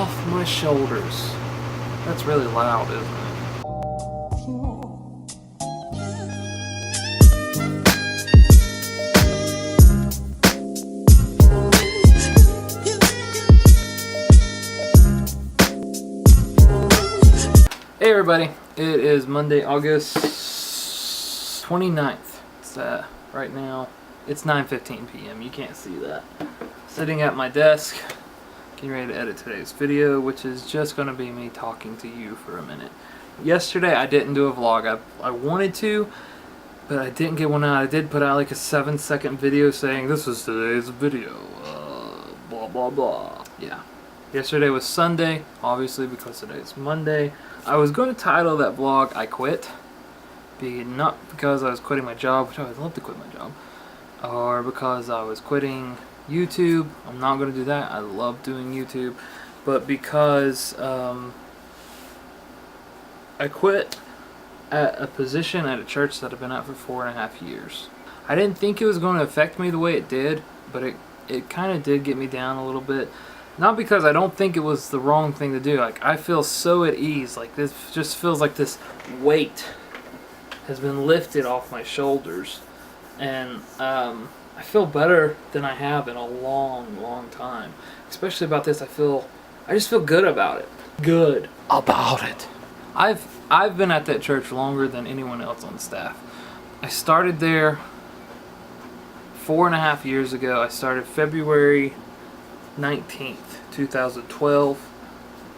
off my shoulders. That's really loud, isn't it? Hey everybody, it is Monday, August 29th. It's right now, it's 9:15 p.m. You can't see that. Sitting at my desk, getting ready to edit today's video, which is just going to be me talking to you for a minute. Yesterday I didn't do a vlog. I wanted to, but I didn't get one out. I did put out like a 7-second video saying this is today's video, blah blah blah. Yeah. Yesterday was Sunday, obviously, because today is Monday. I was going to title that vlog I Quit. Not because I was quitting my job, which I would love to quit my job, or because I was quitting YouTube. I'm not going to do that. I love doing YouTube. But because I quit at a position at a church that I've been at for 4.5 years. I didn't think it was going to affect me the way it did, but it kind of did get me down a little bit. Not because I don't think it was the wrong thing to do. Like, I feel so at ease. Like, this just feels like this weight has been lifted off my shoulders. And I feel better than I have in a long time. Especially about this, I just feel good about it. Good about it. I've been at that church longer than anyone else on staff. I started there 4.5 years ago. I started February 19th, 2012.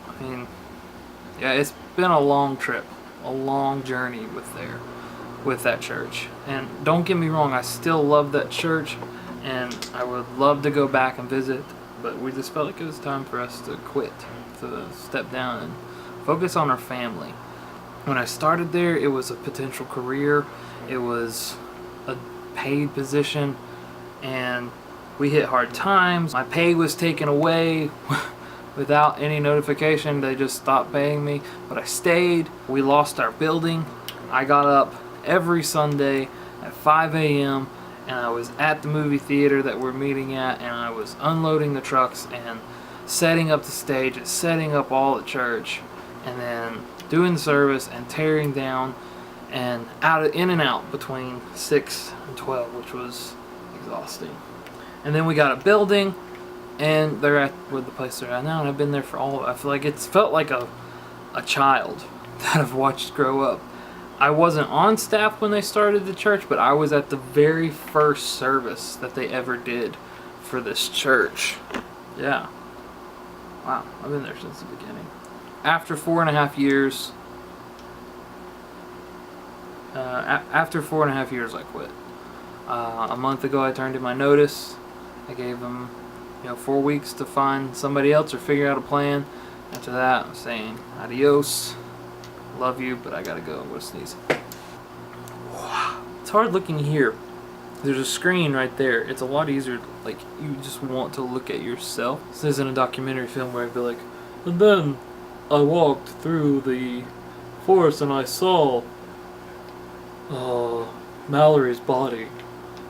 I mean, yeah, it's been a long trip, a long journey with that church. And don't get me wrong, I still love that church, and I would love to go back and visit, but we just felt like it was time for us to quit, to step down and focus on our family. When I started there, it was a potential career, it was a paid position, and we hit hard times. My pay was taken away without any notification. They just stopped paying me, but I stayed. We lost our building. I got up every Sunday at 5 a.m. and I was at the movie theater that we're meeting at, and I was unloading the trucks and setting up the stage and setting up all at church, and then doing the service and tearing down and in and out between 6 and 12, which was exhausting. And then we got a building, and they're at the place they're at now, and I've been there for I feel like it's felt like a child that I've watched grow up. I wasn't on staff when they started the church, but I was at the very first service that they ever did for this church. Yeah. Wow, I've been there since the beginning. After 4.5 years, after 4.5 years, I quit. A month ago, I turned in my notice. I gave them, 4 weeks to find somebody else or figure out a plan. After that, I'm saying adios. Love you, but I gotta go. I'm gonna sneeze. It's hard looking here. There's a screen right there. It's a lot easier. Like, you just want to look at yourself. This isn't a documentary film where I'd be like, and then I walked through the forest and I saw Mallory's body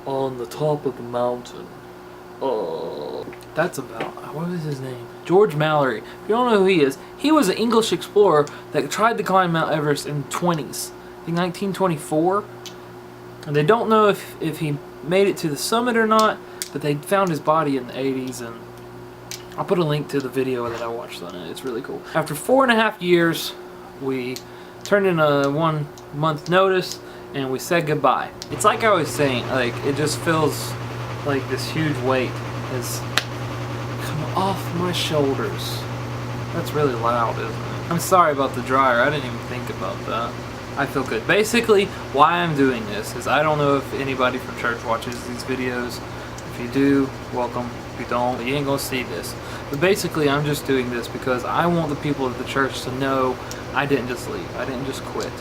on the top of the mountain. That's about, what was his name? George Mallory. If you don't know who he is, he was an English explorer that tried to climb Mount Everest in the 20s. I think 1924. And they don't know if he made it to the summit or not, but they found his body in the 80s, and I'll put a link to the video that I watched on it. It's really cool. After 4.5 years, we turned in a 1-month notice, and we said goodbye. It's like I was saying, like, it just feels like this huge weight has come off my shoulders. That's really loud, isn't it? I'm sorry about the dryer. I didn't even think about that. I feel good. Basically, why I'm doing this is I don't know if anybody from church watches these videos. If you do, welcome. If you don't, you ain't gonna see this. But basically, I'm just doing this because I want the people of the church to know I didn't just leave. I didn't just quit.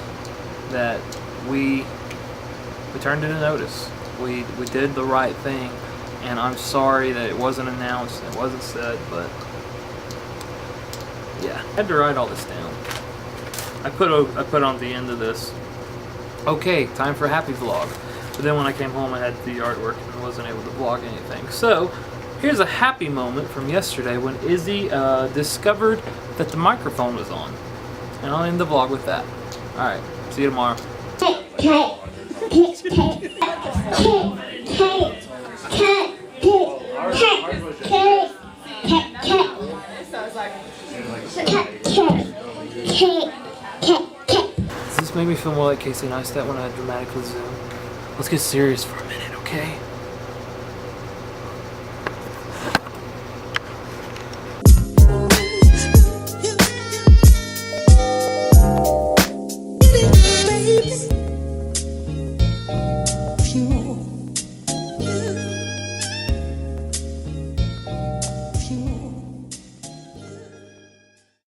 That we turned in a notice. We did the right thing, and I'm sorry that it wasn't announced, it wasn't said, but yeah, I had to write all this down. I put on the end of this, okay, time for happy vlog. But then when I came home, I had to do artwork and wasn't able to vlog anything. So Here's a happy moment from yesterday when Izzy discovered that the microphone was on. And I'll end the vlog with that. Alright, see you tomorrow. Does this make me feel more like Casey Neistat when I dramatically zoom? Let's get serious for a minute, okay?